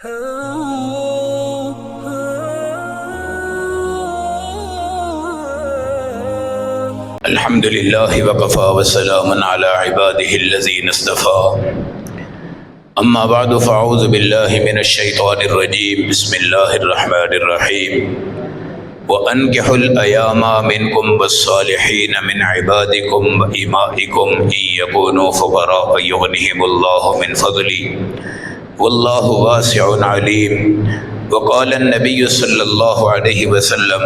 الحمد لله وكفى وسلام على عباده الذين اصطفى أما بعد فأعوذ بالله من الشيطان الرجيم بسم الله الرحمن الرحيم وأنكحوا الأيام منكم والصالحين من عبادكم وإمائكم إن يكونوا فقراء يغنهم الله من فضله والله واسع عليم وقال النبي صلى الله عليه وسلم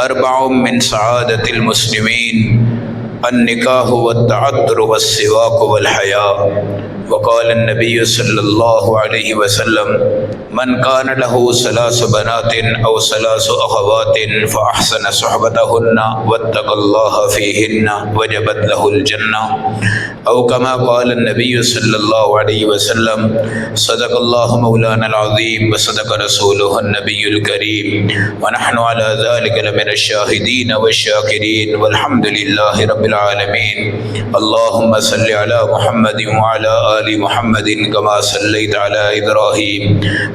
أربع من سعادة المسلمين النكاح والتعطر والسواك والحياء وقال النبي صلى الله عليه وسلم من كان له ثلاث بنات أو ثلاث أخوات فأحسن صحبتهن واتقى الله فيهن وجبت له الجنة أو كما قال النبي صلى الله عليه وسلم صدق الله مولانا العظيم وصدق رسوله النبي الكريم ونحن على ذلك لمن الشاهدين والشاكرين والحمد لله رب العالمين اللهم صل على محمد وعلى آل محمد كما صليت على إبراهيم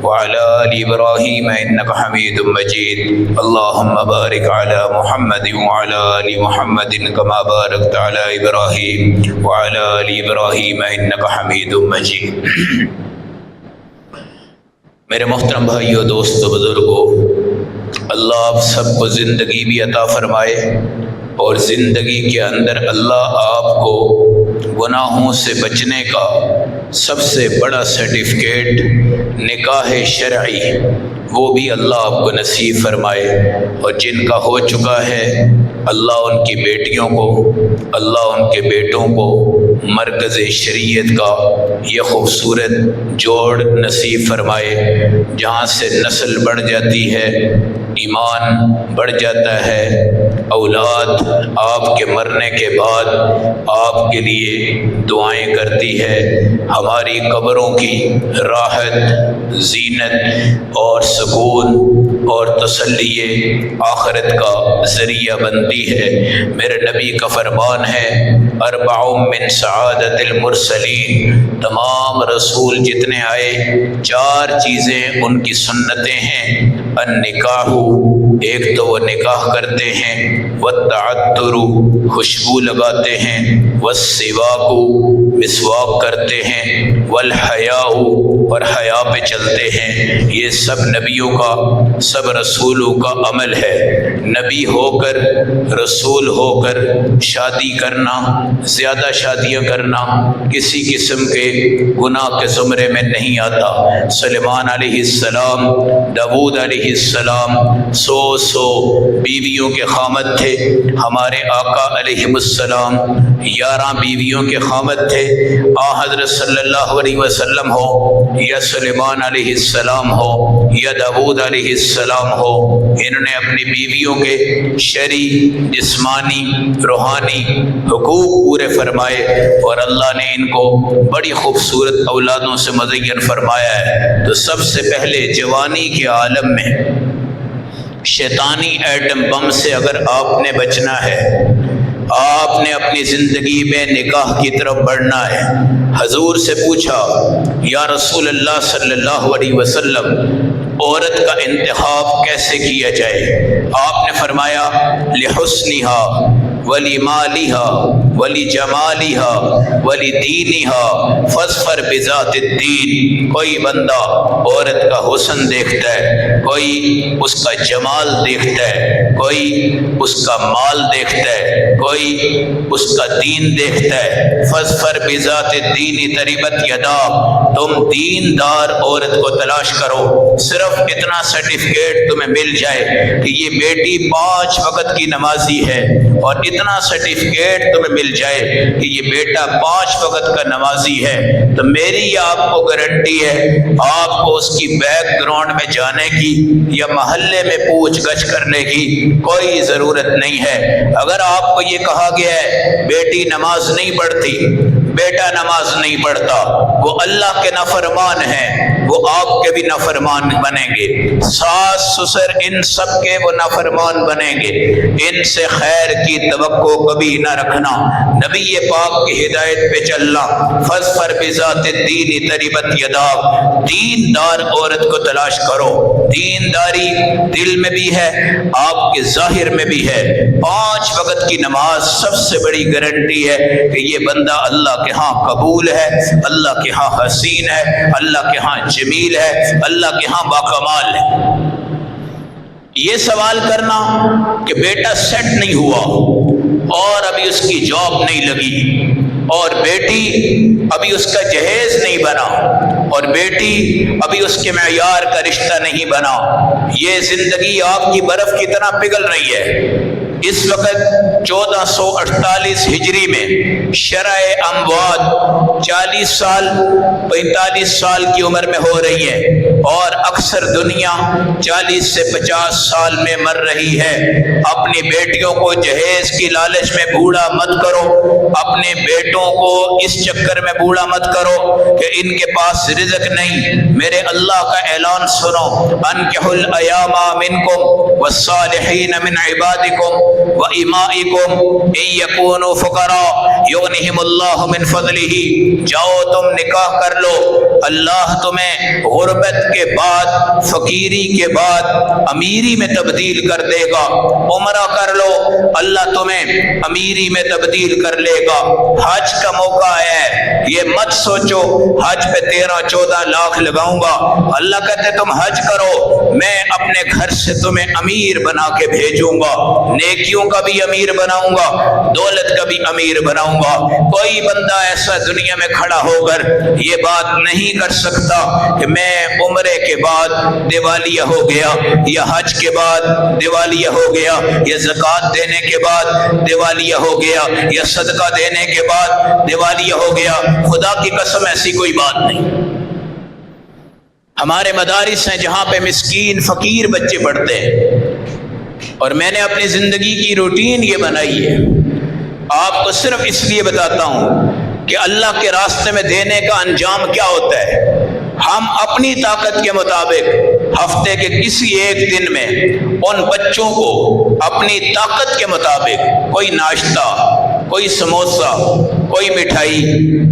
وعلى آل إبراهيم إنك حميد مجيد اللهم بارك على محمد وعلى آل محمد كما باركت على إبراهيم وعلى آل إبراهيم إنك حميد مجيد۔ میرے محترم بھائیو، دوستو، بزرگو، اللہ آپ سب کو زندگی بھی عطا فرمائے اور زندگی کے اندر اللہ آپ کو گناہوں سے بچنے کا سب سے بڑا سرٹیفکیٹ نکاح شرعی وہ بھی اللہ آپ کو نصیب فرمائے، اور جن کا ہو چکا ہے اللہ ان کی بیٹیوں کو، اللہ ان کے بیٹوں کو مرکز شریعت کا یہ خوبصورت جوڑ نصیب فرمائے، جہاں سے نسل بڑھ جاتی ہے، ایمان بڑھ جاتا ہے، اولاد آپ کے مرنے کے بعد آپ کے لیے دعائیں کرتی ہے، ہماری قبروں کی راحت، زینت اور سکون اور تسلی آخرت کا ذریعہ بنتی ہے۔ میرے نبی کا فرمان ہے اربع من سعادت المرسلین، تمام رسول جتنے آئے چار چیزیں ان کی سنتیں ہیں۔ النکاح، ایک تو وہ نکاح کرتے ہیں، والتعطر، خوشبو لگاتے ہیں، والسواک، مسواک کرتے ہیں، والحیاء، اور حیا پہ چلتے ہیں۔ یہ سب نبیوں کا، سب رسولوں کا عمل ہے۔ نبی ہو کر، رسول ہو کر شادی کرنا، زیادہ شادیاں کرنا کسی قسم کے گناہ کے زمرے میں نہیں آتا۔ سلیمان علیہ السلام، داؤد علیہ السلام 100 بیویوں کے خامد تھے، ہمارے آقا علیہ السلام 11 بیویوں کے خامد تھے۔ حضرت صلی اللہ علیہ وسلم ہو یا سلیمان علیہ السلام ہو یا داؤد علیہ السلام ہو، انہوں نے اپنی بیویوں کے شرعی، جسمانی، روحانی حقوق پورے فرمائے، اور اللہ نے ان کو بڑی خوبصورت اولادوں سے مزین فرمایا ہے۔ تو سب سے پہلے جوانی کے عالم میں شیطانی ایٹم بم سے اگر آپ نے بچنا ہے، آپ نے اپنی زندگی میں نکاح کی طرف بڑھنا ہے۔ حضور سے پوچھا یا رسول اللہ صلی اللہ علیہ وسلم، عورت کا انتخاب کیسے کیا جائے؟ آپ نے فرمایا لحسنہا ولمالہا ولجمالہا ولدینہا فاظفر بذات الدین۔ کوئی بندہ عورت کا حسن دیکھتا ہے، کوئی اس کا جمال دیکھتا ہے، کوئی اس کا مال دیکھتا ہے، کوئی اس کا دین دیکھتا ہے۔ فاظفر بذات الدین تربت یدا، تم دیندار عورت کو تلاش کرو۔ صرف اتنا سرٹیفکیٹ تمہیں مل جائے کہ یہ بیٹی 5 وقت کی نمازی ہے، اور اتنا سرٹیفکیٹ تمہیں مل جائے کہ یہ بیٹا 5 وقت کا نمازی ہے، تو میری آپ کو گارنٹی ہے آپ کو اس کی بیک گراؤنڈ میں جانے کی یا محلے میں پوچھ گچھ کرنے کی کوئی ضرورت نہیں ہے۔ اگر آپ کو یہ کہا گیا ہے بیٹی نماز نہیں پڑھتی، بیٹا نماز نہیں پڑھتا، وہ اللہ کے نافرمان ہیں، وہ آپ کے بھی نافرمان بنیں گے، ساس سسر ان سب کے وہ نافرمان بنیں گے، ان سے خیر کی توقع کبھی نہ رکھنا، نبی پاک کی ہدایت پہ چلنا، فاظفر بذات الدین تربت یداک، دیندار عورت کو تلاش کرو، دینداری دل میں بھی ہے، آپ کے ظاہر میں بھی ہے، 5 وقت کی نماز سب سے بڑی گارنٹی ہے کہ یہ بندہ اللہ کے ہاں قبول ہے، اللہ کے ہاں حسین ہے، اللہ کے ہاں جمیل ہے، اللہ کے ہاں باکمال ہے۔ یہ سوال کرنا کہ بیٹا سیٹ نہیں ہوا اور ابھی اس کی جاب نہیں لگی، اور بیٹی ابھی اس کا جہیز نہیں بنا، اور بیٹی ابھی اس کے معیار کا رشتہ نہیں بنا، یہ زندگی آپ کی برف کی طرح پگھل رہی ہے۔ اس وقت 1448 ہجری میں شرع اموات 40 سال 45 سال کی عمر میں ہو رہی ہے، اور اکثر دنیا 40 سے 50 سال میں مر رہی ہے۔ اپنی بیٹیوں کو جہیز کی لالچ میں بوڑھا مت کرو، اپنے بیٹوں کو اس چکر میں بوڑھا مت کرو کہ ان کے پاس رزق نہیں۔ میرے اللہ کا اعلان سنو، انکحوا الایام منکم والصالحین من عبادکم وإمائکم ان یکونوا فقراء یغنہم اللہ من فضلہ، جاؤ تم نکاح کر لو، اللہ تمہیں غربت کے بعد، فقیری کے بعد امیری میں تبدیل کر دے گا، عمرہ کر لو، اللہ تمہیں امیری میں تبدیل کر لے گا۔ حج کا موقع ہے، یہ مت سوچو حج پہ 13-14 لاکھ لگاؤں گا، اللہ کہتے تم حج کرو، میں اپنے گھر سے تمہیں امیر بنا کے بھیجوں گا، نیکیوں کا بھی امیر بناؤں گا، دولت کا بھی امیر بناؤں گا۔ کوئی بندہ ایسا دنیا میں کھڑا ہو کر یہ بات نہیں کر سکتا کہ میں عمرے کے بعد دیوالیہ ہو گیا، یا حج کے بعد دیوالیہ ہو گیا، یا زکوٰۃ دینے کے بعد دیوالیہ ہو گیا، یا صدقہ دینے کے بعد دیوالیہ ہو گیا۔ خدا کی قسم ایسی کوئی بات نہیں۔ ہمارے مدارس ہیں جہاں پہ مسکین فقیر بچے پڑھتے ہیں، اور میں نے اپنی زندگی کی روٹین یہ بنائی ہے، آپ کو صرف اس لیے بتاتا ہوں کہ اللہ کے راستے میں دینے کا انجام کیا ہوتا ہے۔ ہم اپنی طاقت کے مطابق ہفتے کے کسی ایک دن میں ان بچوں کو اپنی طاقت کے مطابق کوئی ناشتہ، کوئی سموسہ، کوئی مٹھائی،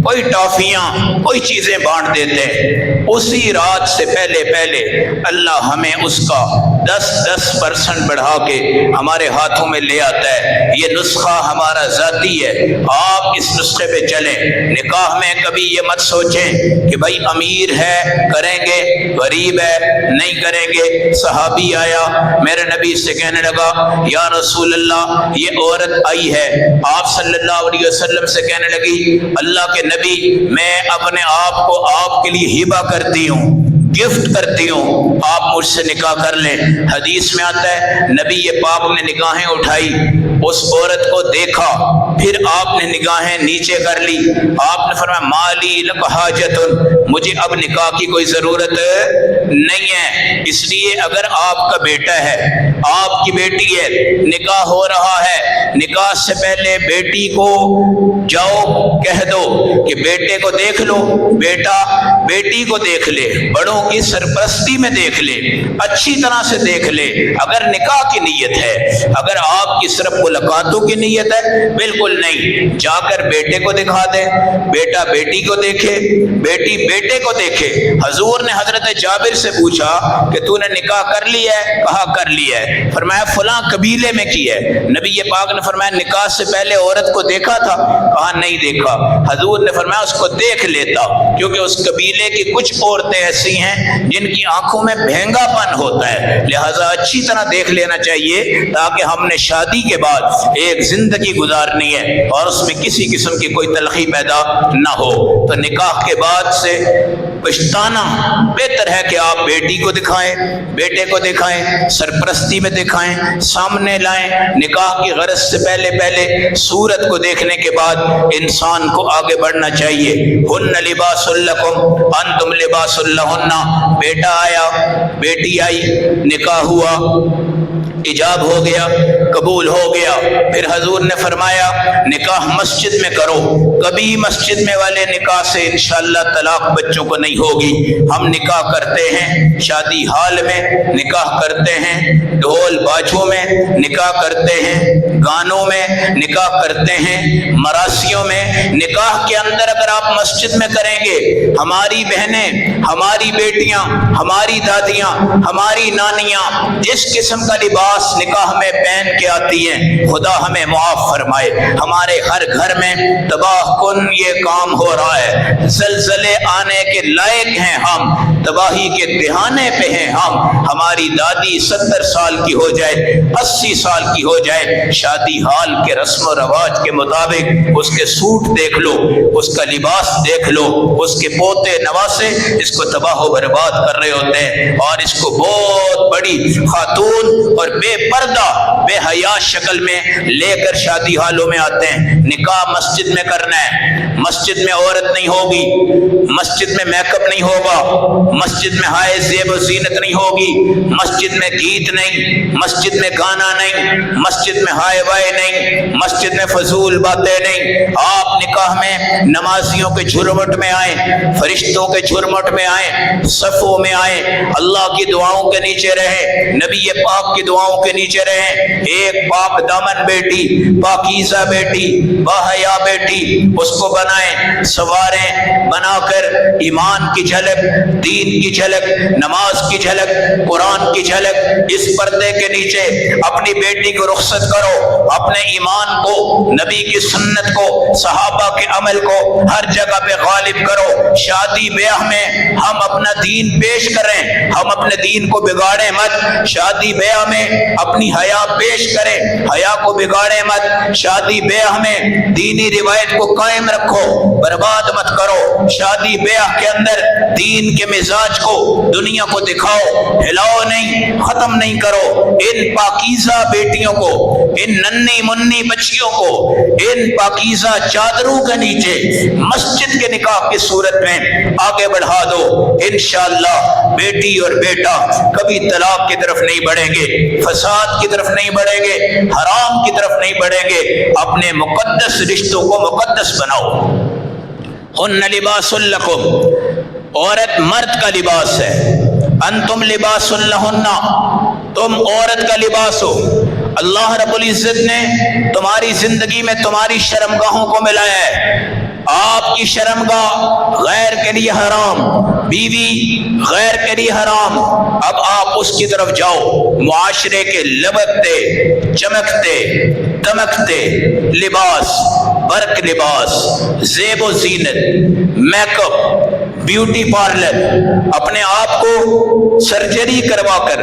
کوئی ٹافیاں، کوئی چیزیں بانٹ دیتے ہیں۔ اسی رات سے پہلے اللہ ہمیں اس کا 10% بڑھا کے ہمارے ہاتھوں میں لے آتا ہے۔ یہ نسخہ ہمارا ذاتی ہے، آپ اس نسخے پہ چلیں۔ نکاح میں کبھی یہ مت سوچیں کہ بھائی امیر ہے کریں گے، غریب ہے نہیں کریں گے۔ صحابی آیا میرے نبی سے کہنے لگا یا رسول اللہ، یہ عورت آئی ہے، آپ صلی اللہ علیہ وسلم سے کہنے لگی اللہ کے نبی میں اپنے آپ کو آپ کے لیے ہبہ کرتی ہوں، گفٹ کرتی ہوں، آپ مجھ سے نکاح کر لیں۔ حدیث میں آتا ہے نبی پاک نے نگاہیں اٹھائی، اس عورت کو دیکھا، پھر آپ نے نگاہیں نیچے کر لی، آپ نے فرمایا مالی لک حاجت، مجھے اب نکاح کی کوئی ضرورت نہیں ہے۔ اس لیے اگر آپ کا بیٹا ہے، آپ کی بیٹی ہے، نکاح ہو رہا ہے، نکاح سے پہلے بیٹی کو جاؤ کہہ دو کہ بیٹے کو دیکھ لو، بیٹا بیٹی کو دیکھ لے، بڑوں کی سرپرستی میں دیکھ لے، اچھی طرح سے دیکھ لے۔ اگر نکاح کی نیت ہے، اگر آپ کی صرف ملاقاتوں کی نیت ہے، بالکل نہیں، جا کر بیٹے کو دکھا دے، بیٹا بیٹی کو دیکھے، بیٹی بیٹے کو دیکھے۔ حضور نے حضرت جابر سے پوچھا کہ تو نے نکاح کر لیا ہے؟ کہا کر لیا ہے۔ فرمایا فلاں قبیلے میں کی ہے؟ نبی پاک نے فرمایا نکاح سے پہلے عورت کو دیکھا تھا؟ کہا نہیں دیکھا۔ حضور نے فرمایا اس کو دیکھ لیتا، کیونکہ اس قبیلے کی کچھ عورتیں ایسی ہیں جن کی آنکھوں میں بھینگا پن ہوتا ہے، لہذا اچھی طرح دیکھ لینا چاہیے، تاکہ ہم نے شادی کے بعد ایک زندگی گزارنی ہے اور اس میں کسی قسم کی کوئی تلخی پیدا نہ ہو۔ تو نکاح کے بعد سے پچھتانا بہتر ہے کہ آپ بیٹی کو دکھائیں، بیٹے کو دکھائیں، سرپرستی میں دکھائیں، سامنے لائیں۔ نکاح کی غرض سے پہلے صورت کو دیکھنے کے بعد انسان کو آگے بڑھنا چاہیے۔ ہن لباس لکم انتم لباس لہن، بیٹا آیا، بیٹی آئی، نکاح ہوا، ایجاب ہو گیا، قبول ہو گیا۔ پھر حضور نے فرمایا نکاح مسجد میں کرو، کبھی مسجد میں والے نکاح سے انشاءاللہ طلاق بچوں کو نہیں ہوگی۔ ہم نکاح کرتے ہیں شادی ہال میں، نکاح کرتے ہیں ڈھول باجوں میں، نکاح کرتے ہیں گانوں میں، نکاح کرتے ہیں مراسیوں میں۔ نکاح کے اندر اگر آپ مسجد میں کریں گے، ہماری بہنیں، ہماری بیٹیاں، ہماری دادیاں، ہماری نانیاں جس قسم کا لباس نکاح میں پہن کے آتی ہیں، خدا ہمیں معاف فرمائے۔ ہمارے ہر گھر میں تباہ کن یہ کام ہو رہا ہے، زلزلے آنے کے لائق ہیں ہم، تباہی کے دہانے پہ ہیں ہم۔ ہماری دادی 70 سال کی ہو جائے، 80 سال کی ہو جائے، شادی حال کے رسم و رواج کے مطابق اس کے سوٹ دیکھ لو، اس کا لباس دیکھ لو، اس کے پوتے نواسے اس کو تباہ و برباد کر رہے ہوتے ہیں، اور اس کو بہت بڑی خاتون اور بے پردہ بے حیا شکل میں لے کر شادی حالوں میں آتے ہیں۔ نکاح مسجد میں کرنا ہے، مسجد میں عورت نہیں ہوگی، مسجد میں میک اپ نہیں ہوگا، مسجد میں ہائے زیب و زینت نہیں ہوگی، مسجد میں گیت نہیں، مسجد میں گانا نہیں، مسجد میں ہائے وائے نہیں، مسجد میں فضول باتیں نہیں۔ آپ نکاح میں نمازیوں کے جھرمٹ میں آئیں، فرشتوں کے جھرمٹ میں آئیں، صفوں میں آئیں، اللہ کی دعاؤں کے نیچے رہیں، نبی پاک کی دعاؤں کے نیچے رہیں۔ ایک پاک دامن بیٹی، پاکیزہ بیٹی، باحیا بیٹی اس کو بنائیں، سواریں، بنا کر ایمان کی جھلک، دین کی جھلک، نماز کی جھلک، قرآن کی جھلک اس پردے کے نیچے اپنی بیٹی کو رخصت کرو۔ اپنے ایمان کو، نبی کی سنت کو، صحابہ کے عمل کو ہر جگہ پہ غالب کرو۔ شادی بیاہ میں ہم اپنا دین پیش کریں، ہم اپنے دین کو بگاڑیں مت۔ شادی بیاہ میں اپنی حیا پیش کریں، حیا کو بگاڑیں مت۔ شادی بیاہ میں دینی روایت کو قائم رکھو، برباد مت کرو۔ شادی بیاہ کے اندر دین کے مزاج کو دنیا کو دکھاؤ، ہلاؤ نہیں، ختم نہیں کرو۔ ان پاکیزہ بیٹیوں کو، ان ننھی منی بچیوں کو ان پاکیزہ چادروں کے نیچے مسجد کے نکاح کی صورت میں آگے بڑھا دو۔ انشاءاللہ بیٹی اور بیٹا کبھی طلاق کی طرف نہیں بڑھیں گے، فساد کی طرف نہیں بڑھیں گے، حرام کی طرف نہیں بڑھیں گے۔ اپنے مقدس رشتوں کو مقدس بناؤ۔ ہن لباس لکم، عورت مرد کا لباس ہے، انتم لباس لہن، تم عورت کا لباس ہو۔ اللہ رب العزت نے تمہاری زندگی میں تمہاری شرمگاہوں کو ملایا ہے۔ آپ کی شرمگاہ غیر کے لیے حرام، بیوی غیر کے لیے حرام۔ اب آپ اس کی طرف جاؤ، معاشرے کے لبکتے چمکتے دمکتے لباس، برق لباس، زیب و زینت، میک اپ، بیوٹی پارلر، اپنے آپ کو سرجری کروا کر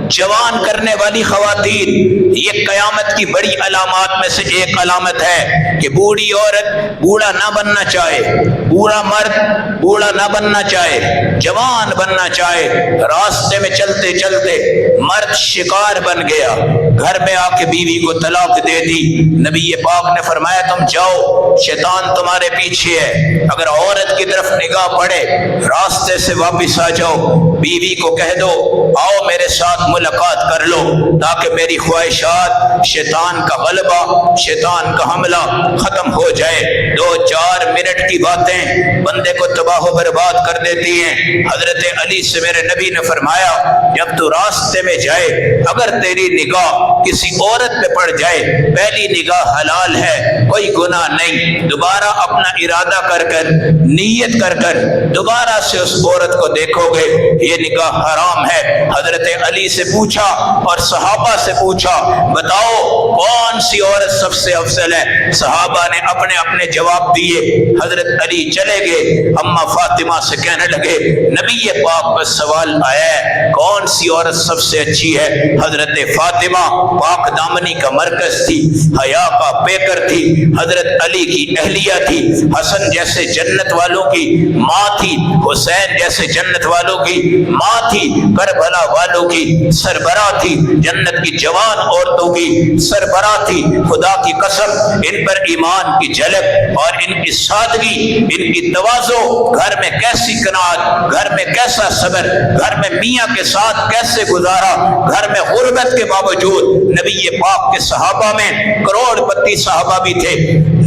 جوان کرنے والی خواتین، یہ قیامت کی بڑی علامات میں سے ایک علامت ہے کہ بوڑھی عورت بوڑھا نہ بننا چاہے، بوڑھا مرد بوڑھا نہ بننا چاہے، جوان بننا چاہے۔ راستے میں چلتے چلتے مرد شکار بن گیا، گھر میں آ کے بیوی کو طلاق دے دی۔ نبی پاک نے فرمایا تم جاؤ، شیطان تمہارے پیچھے ہے۔ اگر عورت کی طرف نگاہ پڑے راستے سے واپس آ جاؤ، بیوی کو کہہ دو آؤ میرے ساتھ ملاقات کر لو، تاکہ میری خواہشات، شیطان کا غلبہ، شیطان کا حملہ ختم ہو جائے۔ 2-4 منٹ کی باتیں بندے کو تباہ و برباد کر دیتی ہیں۔ حضرت علی سے میرے نبی نے فرمایا جب تو راستے میں جائے اگر تیری نگاہ کسی عورت پہ پڑ جائے، پہلی نگاہ حلال ہے، کوئی گناہ نہیں، دوبارہ اپنا ارادہ کر کر، نیت کر کر دوبارہ سے اس عورت کو دیکھو گے، یہ نگاہ حرام ہے۔ حضرت علی سے پوچھا اور صحابہ سے پوچھا بتاؤ کون سی عورت سب سے افضل ہے؟ صحابہ نے اپنے اپنے جواب دیے۔ حضرت علی چلے گئے، اما فاطمہ سے کہنے لگے نبی پاک پر سوال آیا ہے کون سی عورت سب سے اچھی ہے؟ حضرت فاطمہ پاک دامنی کا مرکز تھی، حیا کا پیکر تھی، حضرت علی کی اہلیہ تھی، حسن جیسے جنت والوں کی ماں تھی۔ تھی حسین جیسے جنت والوں کی، ماں تھی کربلا والوں کی، سربراہ تھی جنت کی جوان عورتوں کی، سربراہ تھی۔ خدا کی قسم ان پر ایمان کی جھلک اور ان کی سادگی، ان کی تواضع، گھر میں کیسی قناعت، گھر میں کیسا صبر، گھر میں میاں کے ساتھ کیسے گزارا، گھر میں غربت کے باوجود نبی پاک کے صحابہ میں کروڑ پتی صحابہ بھی تھے،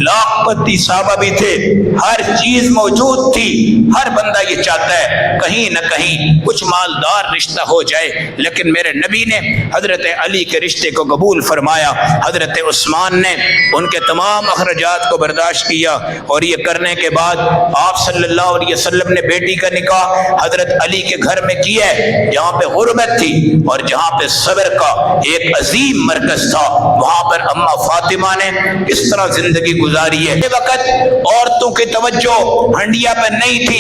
لاکھ پتی صحابہ بھی تھے، ہر چیز موجود تھی۔ ہر بندہ یہ چاہتا ہے کہیں نہ کہیں کچھ مالدار رشتہ ہو جائے، لیکن میرے نبی نے حضرت علی کے رشتے کو قبول فرمایا، حضرت عثمان نے ان کے تمام اخراجات کو برداشت کیا، اور یہ کرنے کے بعد آپ صلی اللہ علیہ وسلم نے بیٹی کا نکاح حضرت علی کے گھر میں کیا ہے، جہاں پہ غربت تھی اور جہاں پہ صبر کا ایک عظیم مرکز تھا۔ وہاں پر اماں فاطمہ نے اس طرح زندگی گزاری ہے۔ یہ وقت عورتوں کی توجہ ہنڈیا پر نہیں تھی،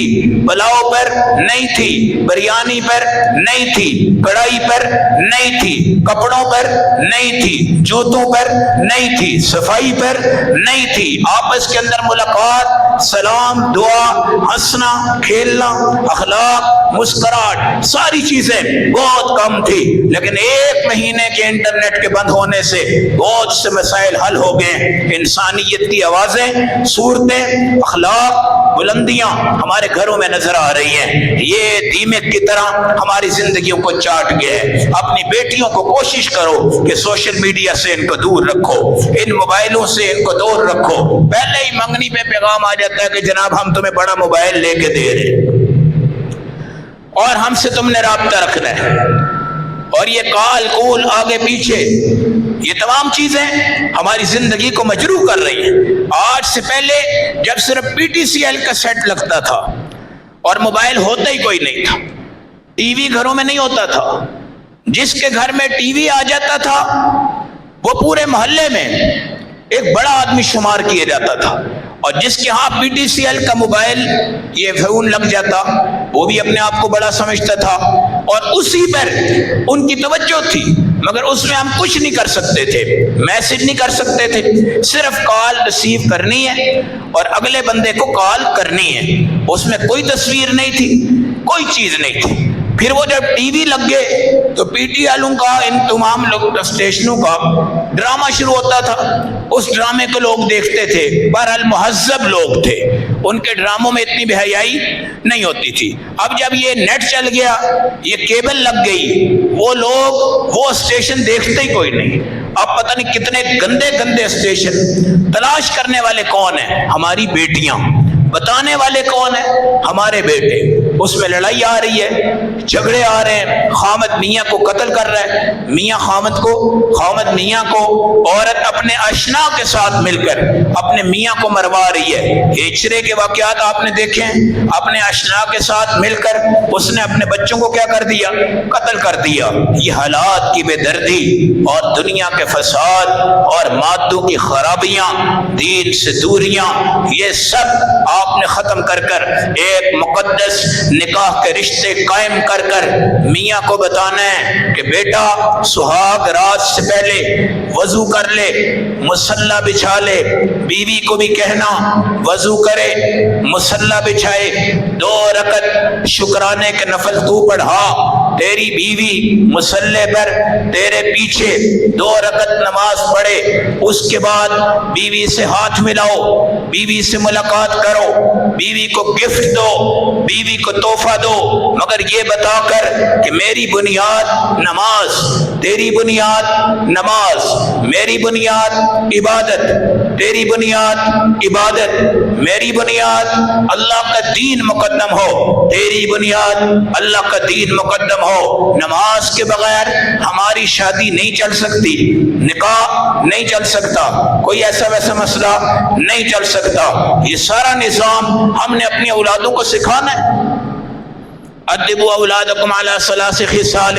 پلاؤ پر نہیں تھی، بریانی پر نہیں تھی، کڑھائی پر نہیں تھی، کپڑوں پر نہیں تھی، جوتوں پر نہیں تھی، صفائی پر نہیں تھی، آپس کے اندر ملاقات، سلام، دعا، ہنسنا، کھیلنا، اخلاق، مسکراہٹ، ساری چیزیں بہت کم تھی۔ لیکن ایک مہینے کے انٹرنیٹ کے بند ہونے سے بہت سے مسائل حل ہو گئے۔ انسانیت کی آوازیں، صورتیں، اخلاق، بلندیاں ہمارے گھروں میں نظر آ رہی ہیں۔ یہ دیمک کی طرح ہماری زندگیوں کو چاٹ گیا ہے۔ اپنی بیٹیوں کو کوشش کرو کہ سوشل میڈیا سے ان کو دور رکھو، ان موبائلوں سے ان کو دور رکھو۔ پہلے ہی منگنی پہ پیغام آ جاتا ہے کہ جناب ہم تمہیں بڑا موبائل لے کے دے رہے اور ہم سے تم نے رابطہ رکھنا ہے، اور یہ کال کول آگے پیچھے، یہ تمام چیزیں ہماری زندگی کو مجروح کر رہی ہیں۔ آج سے پہلے جب صرف PTCL کا سیٹ لگتا تھا اور موبائل ہوتا ہی کوئی نہیں تھا، ٹی وی گھروں میں نہیں ہوتا تھا، جس کے گھر میں ٹی وی آ جاتا تھا وہ پورے محلے میں ایک بڑا آدمی شمار کیا جاتا تھا، اور جس کے ہاں PTCL کا موبائل یہ فون لگ جاتا وہ بھی اپنے آپ کو بڑا سمجھتا تھا، اور اسی پر ان کی توجہ تھی، مگر اس میں ہم کچھ نہیں کر سکتے تھے، میسج نہیں کر سکتے تھے، صرف کال ریسیو کرنی ہے اور اگلے بندے کو کال کرنی ہے۔ اس میں کوئی تصویر نہیں تھی، کوئی چیز نہیں تھی۔ پھر وہ جب ٹی وی لگ گئے تو پی ٹی والوں کا، ان تمام لوگ اسٹیشنوں کا ڈرامہ شروع ہوتا تھا، اس ڈرامے کو لوگ دیکھتے تھے۔ بہرحال مہذب لوگ تھے، ان کے ڈراموں میں اتنی بے حیائی نہیں ہوتی تھی۔ اب جب یہ نیٹ چل گیا، یہ کیبل لگ گئی، وہ لوگ وہ اسٹیشن دیکھتے ہی کوئی نہیں۔ اب پتہ نہیں کتنے گندے گندے اسٹیشن، تلاش کرنے والے کون ہیں؟ ہماری بیٹیاں، بتانے والے کون ہیں؟ ہمارے بیٹے۔ اس میں لڑائی آ رہی ہے، جھگڑے آ رہے ہیں، خامد میاں کو قتل کر رہا ہے، میاں خامد کو، خامد میاں کو، عورت اپنے اشنا کے ساتھ مل کر اپنے میاں کو مروا رہی ہے۔ ہجرے کے واقعات آپ نے دیکھے ہیں، اپنے اشنا کے ساتھ مل کر اس نے اپنے بچوں کو کیا کر دیا؟ قتل کر دیا۔ یہ حالات کی بے دردی اور دنیا کے فساد اور مادوں کی خرابیاں، دین سے دوریاں، یہ سب آپ نے ختم کر کر ایک مقدس نکاح کے رشتے قائم کر کر میاں کو بتانا ہے کہ بیٹا سہاگ رات سے پہلے وضو کر لے، مصلی بچھا لے۔ بیوی کو بھی کہنا وضو کرے، مصلی بچھائے، 2 رکعت شکرانے کے نفل تو پڑھا، تیری بیوی مصلی پر تیرے پیچھے 2 رکعت نماز پڑھے، اس کے بعد بیوی سے ہاتھ ملاؤ، بیوی سے ملاقات کرو، بیوی کو گفٹ دو، بیوی کو تحفہ دو، مگر یہ بتا کر کہ میری بنیاد نماز، تیری بنیاد نماز، میری بنیاد عبادت، تیری بنیاد عبادت، میری بنیاد اللہ کا دین مقدم ہو، تیری بنیاد اللہ کا دین مقدم ہو۔ نماز کے بغیر ہماری شادی نہیں چل سکتی، نکاح نہیں چل سکتا، کوئی ایسا ویسا مسئلہ نہیں چل سکتا۔ یہ سارا نظام ہم نے اپنی اولادوں کو سکھانا ہے۔ ادبوا اولادکم علی 3 خصال،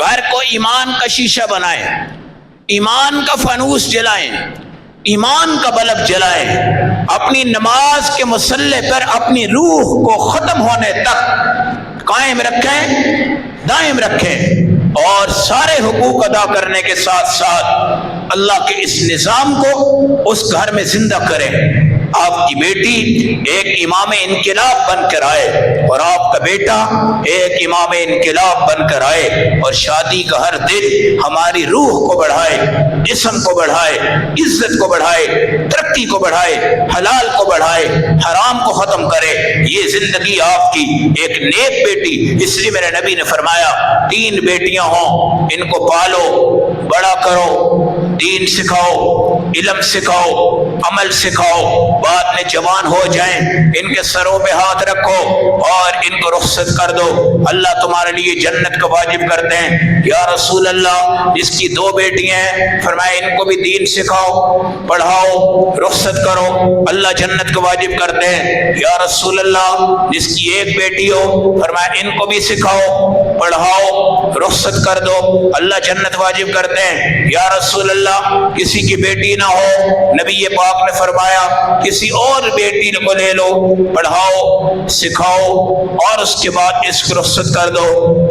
گھر کو ایمان کا شیشہ بنائیں، ایمان کا فانوس جلائیں، ایمان کا بلب جلائیں، اپنی نماز کے مصلی پر اپنی روح کو ختم ہونے تک قائم رکھیں، دائم رکھیں، اور سارے حقوق ادا کرنے کے ساتھ ساتھ اللہ کے اس نظام کو اس گھر میں زندہ کریں۔ آپ کی بیٹی ایک امام انقلاب بن کر آئے اور آپ کا بیٹا ایک امام انقلاب بن کر آئے، اور شادی کا ہر دن ہماری روح کو بڑھائے، جسم کو بڑھائے، عزت کو بڑھائے، ترقی کو بڑھائے، حلال کو بڑھائے، حرام کو ختم کرے۔ یہ زندگی آپ کی ایک نیک بیٹی، اس لیے میرے نبی نے فرمایا 3 بیٹیاں ہوں، ان کو پالو، بڑا کرو، دین سکھاؤ، علم سکھاؤ، عمل سکھاؤ، بعد میں جوان ہو جائیں ان کے سروں پہ ہاتھ رکھو اور ان کو رخصت کر دو، اللہ تمہارے لیے جنت کا واجب کر دیں۔ یا رسول اللہ، جس کی 2 بیٹیاں ہیں، فرمایا ان کو بھی دین سکھاؤ، پڑھاؤ، رخصت کرو، اللہ جنت کا واجب کر دیں۔ یا رسول اللہ، جس کی 1 بیٹی ہو، فرمایا ان کو بھی سکھاؤ، پڑھاؤ، رخصت کر دو، اللہ جنت واجب کر دیں۔ یا رسول اللہ، کسی کی بیٹی نہ ہو، نبی پاک نے فرمایا کسی اور بیٹی کو لے لو، پڑھاؤ، سکھاؤ، اور اس کے بعد اس کو رخصت کر دو،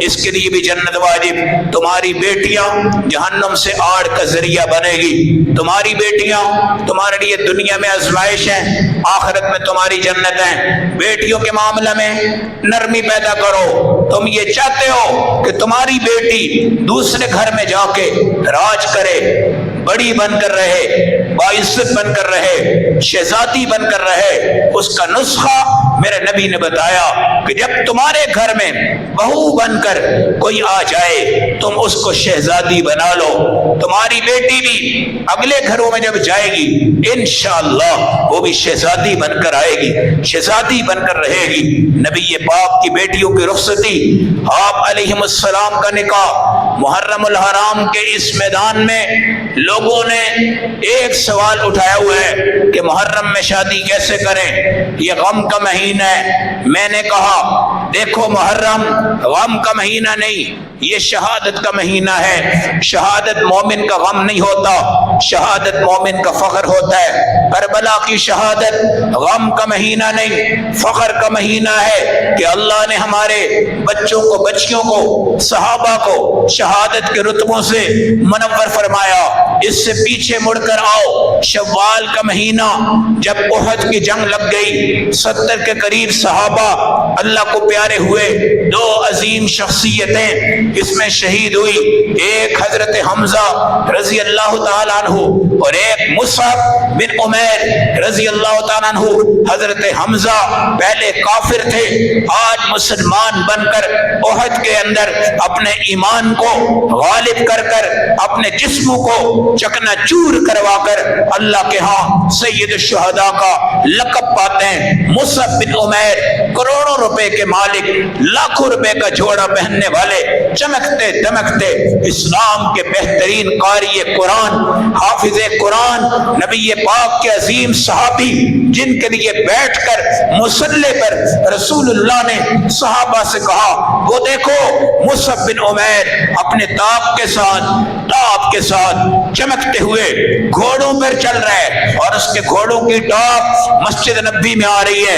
اس کے لیے بھی جنت واجب۔ تمہاری بیٹیاں جہنم سے آڑ کا ذریعہ بنے گی، تمہاری بیٹیاں تمہارے لیے دنیا میں آزمائش ہیں، آخرت میں تمہاری جنت ہیں۔ بیٹیوں کے معاملے میں نرمی پیدا کرو۔ تم یہ چاہتے ہو کہ تمہاری بیٹی دوسرے گھر میں جا کے راج کرے، بڑی بن کر رہے، باعزت بن کر رہے، شہزادی بن کر رہے، اس کا نسخہ میرے نبی نے بتایا کہ جب تمہارے گھر میں بہو بن کر کوئی آ جائے تم اس کو شہزادی بنا لو۔ تمہاری بیٹی بھی اگلے گھروں میں جب جائے گی انشاءاللہ وہ بھی شہزادی بن کر آئے گی، شہزادی بن کر رہے گی۔ نبی پاک کی بیٹیوں کی رخصتی، آپ علیہ السلام کا نکاح محرم الحرام کے اس میدان میں لوگوں نے ایک سوال اٹھایا ہوا ہے کہ محرم میں شادی کیسے کریں، یہ غم کا مہینہ ہے۔ میں نے کہا دیکھو، محرم غم کا مہینہ نہیں، یہ شہادت کا مہینہ ہے۔ شہادت مومن کا غم نہیں ہوتا، شہادت مومن کا فخر ہوتا ہے۔ کربلا کی شہادت غم کا مہینہ نہیں، فخر کا مہینہ ہے کہ اللہ نے ہمارے بچوں کو، بچیوں کو، صحابہ کو شہادت کے رتبوں سے منور فرمایا۔ اس سے پیچھے مڑ کر آؤ، شوال کا مہینہ جب احد کی جنگ لگ گئی، 70 کے قریب صحابہ اللہ کو پیارے ہوئے، 2 عظیم شخصیتیں اس میں شہید ہوئی، ایک حضرت حمزہ رضی اللہ تعالیٰ عنہ اور ایک مصعب بن عمیر رضی اللہ تعالیٰ عنہ۔ حضرت حمزہ پہلے کافر تھے، آج مسلمان بن کر احد کے اندر اپنے ایمان کو غالب کر کر اپنے جسموں کو چکنا چور کروا کر اللہ کے ہاں سید الشہداء کا لقب پاتے ہیں۔ مصعب بن عمیر کروڑوں روپے کے مالک، لاکھوں روپے کا جوڑا پہننے والے، چمکتے دمکتے اسلام کے بہترین قاری قرآن، حافظ قرآن، نبی پاک کے عظیم صحابی، جن کے لیے بیٹھ کر مصلی پر رسول اللہ نے صحابہ سے کہا وہ دیکھو مصعب بن عمیر اپنے تاپ کے ساتھ چمکتے ہوئے گھوڑوں پر چل رہا ہے، اور اس کے گھوڑوں کی ٹاپ مسجد نبی میں آ رہی ہے۔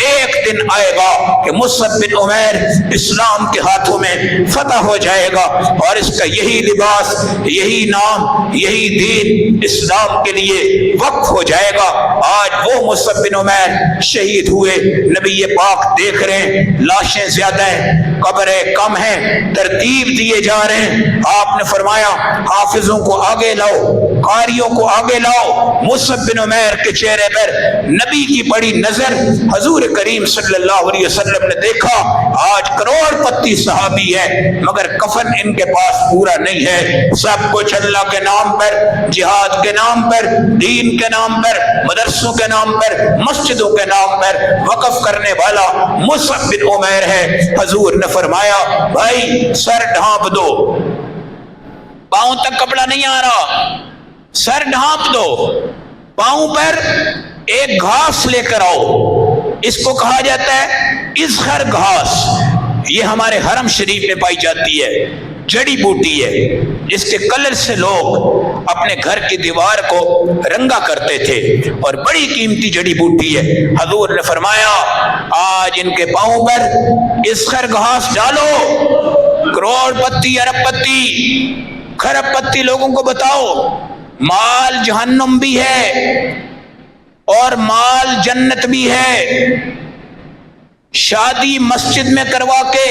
ایک دن آئے گا کہ مصعب بن عمیر اسلام کے ہاتھوں میں فتح ہو جائے گا، اور اس کا یہی لباس، یہی نام، یہی دین اسلام کے لیے وقف ہو جائے گا۔ آج وہ مصعب بن عمیر شہید ہوئے، نبی پاک دیکھ رہے ہیں لاشیں زیادہ ہیں، قبریں کم ہیں، ترتیب دیے جا رہے ہیں۔ آپ نے فرمایا حافظوں کو آگے لاؤ، قاریوں کو آگے لاؤ۔ مصعب بن عمیر کے چہرے پر نبی کی بڑی نظر، حضور کریم صلی اللہ علیہ وسلم نے دیکھا آج کروڑ پتی صحابی ہے مگر کفن ان کے پاس پورا نہیں ہے۔ سب کچھ اللہ کے نام پر، جہاد کے نام پر، دین کے نام پر، مدرسوں کے نام پر، مسجدوں کے نام پر وقف کرنے والا مصعب بن عمیر ہے۔ حضور نے فرمایا بھائی سر ڈھانپ دو، پاؤں تک کپڑا نہیں آ رہا، سر ڈھانپ دو، پاؤں پر ایک گھاس لے کر آؤ، اس کو کہا جاتا ہے اذخر گھاس، یہ ہمارے حرم شریف میں پائی جاتی ہے۔ جڑی بوٹی ہے جس کے کلر سے لوگ اپنے گھر کی دیوار کو رنگا کرتے تھے اور بڑی قیمتی جڑی بوٹی ہے۔ حضور نے فرمایا آج ان کے پاؤں پر اس خرگھاس ڈالو، کروڑ پتی ارب پتی کھرب پتی لوگوں کو بتاؤ مال جہنم بھی ہے اور مال جنت بھی ہے۔ شادی مسجد میں کروا کے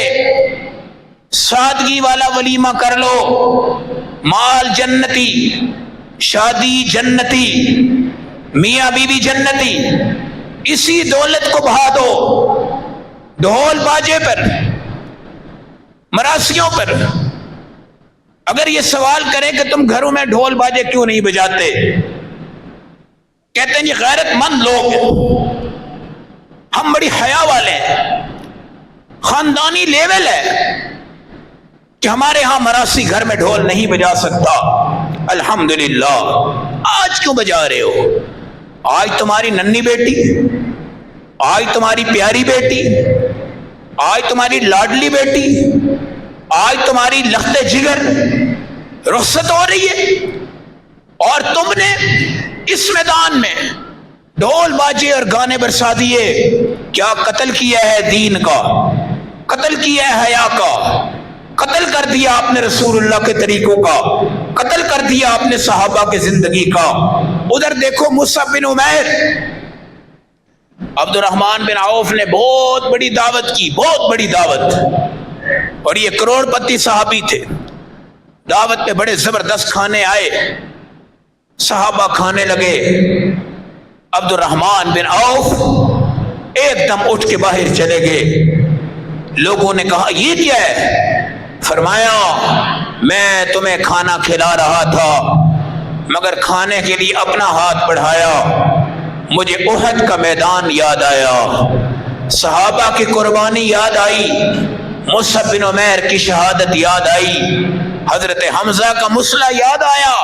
سادگی والا ولیمہ کر لو، مال جنتی، شادی جنتی، میاں بیوی جنتی، اسی دولت کو بہا دو ڈھول باجے پر، مراسیوں پر۔ اگر یہ سوال کریں کہ تم گھروں میں ڈھول باجے کیوں نہیں بجاتے، کہتے ہیں یہ غیرت مند لوگ ہیں، ہم بڑی حیا والے ہیں، خاندانی لیول ہے کہ ہمارے ہاں مراسی گھر میں ڈھول نہیں بجا سکتا۔ الحمدللہ آج کیوں بجا رہے ہو؟ آج تمہاری ننھی بیٹی، آج تمہاری پیاری بیٹی، آج تمہاری لاڈلی بیٹی، آج تمہاری لخت جگر رخصت ہو رہی ہے اور تم نے اس میدان میں ڈھول باجے اور گانے برسا دیے۔ کیا قتل کیا ہے دین کا، قتل کیا ہے حیا کا، قتل کر دیا آپ نے رسول اللہ کے طریقوں کا، قتل کر دیا آپ نے صحابہ کی زندگی کا۔ ادھر دیکھو مصعب بن عمیر، عبد الرحمن بن عوف نے بہت بڑی دعوت کی، بہت بڑی دعوت، اور یہ کروڑ پتی صحابی تھے۔ دعوت پہ بڑے زبردست کھانے آئے، صحابہ کھانے لگے، عبد الرحمن بن عوف ایک دم اٹھ کے باہر چلے گئے۔ لوگوں نے کہا یہ کیا ہے؟ فرمایا میں تمہیں کھانا کھلا رہا تھا مگر کھانے کے لیے اپنا ہاتھ بڑھایا، مجھے احد کا میدان یاد آیا، صحابہ کی قربانی یاد آئی، مصعب بن عمیر کی شہادت یاد آئی، حضرت حمزہ کا مسئلہ یاد آیا،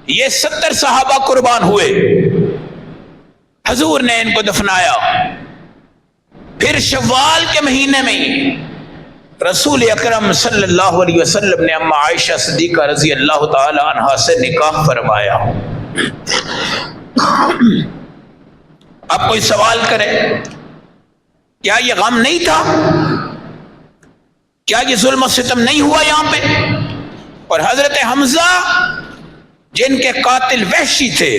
یہ 70 صحابہ قربان ہوئے، حضور نے ان کو دفنایا۔ پھر شوال کے مہینے میں رسول اکرم صلی اللہ علیہ وسلم نے اما عائشہ صدیقہ رضی اللہ تعالی عنہا سے نکاح فرمایا۔ اب کوئی سوال کرے کیا یہ غم نہیں تھا؟ کیا یہ ظلم و ستم نہیں ہوا یہاں پہ؟ اور حضرت حمزہ جن کے قاتل وحشی تھے،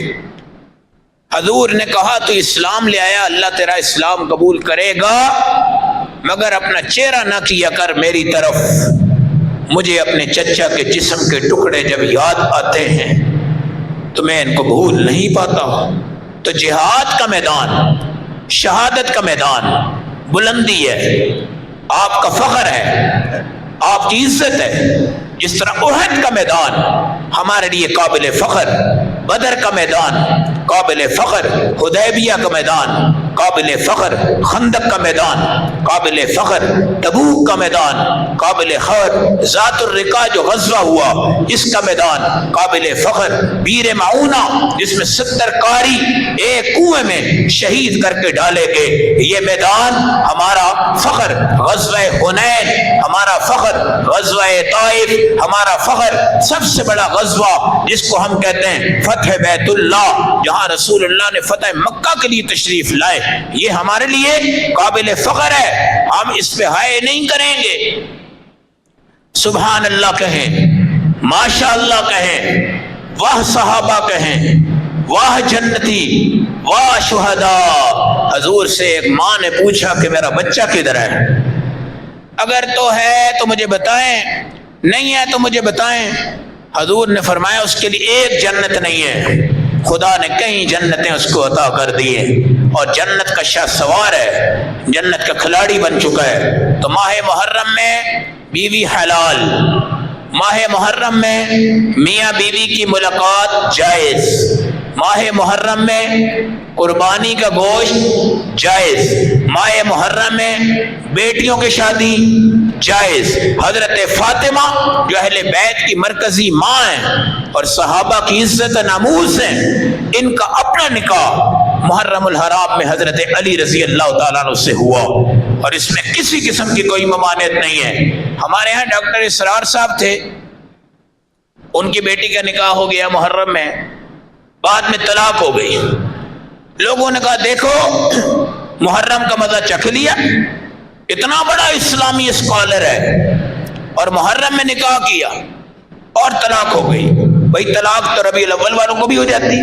حضور نے کہا تو اسلام لے آیا، اللہ تیرا اسلام قبول کرے گا مگر اپنا چہرہ نہ کیا کر میری طرف، مجھے اپنے چچا کے جسم کے ٹکڑے جب یاد آتے ہیں تو میں ان کو بھول نہیں پاتا۔ تو جہاد کا میدان، شہادت کا میدان بلندی ہے، آپ کا فخر ہے، آپ کی عزت ہے۔ جس طرح احد کا میدان ہمارے لیے قابل فخر، بدر کا میدان قابل فخر، حدیبیہ کا میدان قابل فخر، خندق کا میدان قابل فخر، تبوک کا میدان قابل فخر، ذات الرقاع جو غزوہ ہوا اس کا میدان قابل فخر، بیر معونہ جس میں 70 قاری ایک کنویں میں شہید کر کے ڈالے گئے، یہ میدان ہمارا فخر، غزوہ حنین ہمارا فخر، غزوہ طائف ہمارا فخر، سب سے بڑا غزوہ جس کو ہم کہتے ہیں فتح بیت اللہ، جہاں رسول اللہ نے فتح مکہ کے لیے تشریف لائے، یہ ہمارے لیے قابل فخر ہے، ہم اس پہ ہائے نہیں کریں گے۔ سبحان اللہ کہیں، ماشاء اللہ کہیں، واہ صحابہ کہیں، واہ جنتی، واہ شہداء۔ حضور سے ایک ماں نے پوچھا کہ میرا بچہ کدھر ہے؟ اگر تو ہے تو مجھے بتائیں، نہیں ہے تو مجھے بتائیں۔ حضور نے فرمایا اس کے لیے ایک جنت نہیں ہے، خدا نے کئی جنتیں اس کو عطا کر دی ہیں، اور جنت کا شاہ سوار ہے، جنت کا کھلاڑی بن چکا ہے۔ تو ماہ محرم میں بیوی حلال، ماہ محرم میں میاں بیوی کی ملاقات جائز، ماہ محرم میں قربانی کا گوشت جائز، ماہ محرم میں بیٹیوں کی شادی جائز۔ حضرت فاطمہ جو اہل بیت کی مرکزی ماں ہیں اور صحابہ کی عزت ناموس ہیں، ان کا اپنا نکاح محرم الحرام میں حضرت علی رضی اللہ تعالیٰ عنہ سے ہوا۔ اور اس میں کسی قسم کی کوئی ممانعت نہیں ہے۔ ہمارے ہاں ڈاکٹر اسرار صاحب تھے، ان کی بیٹی کا نکاح ہو گیا محرم میں، بعد میں طلاق ہو گئی۔ لوگوں نے کہا دیکھو محرم کا مزہ چکھ لیا، اتنا بڑا اسلامی اسکالر ہے اور محرم میں نکاح کیا اور طلاق ہو گئی۔ بھائی طلاق تو ربیع الاول والوں کو بھی ہو جاتی،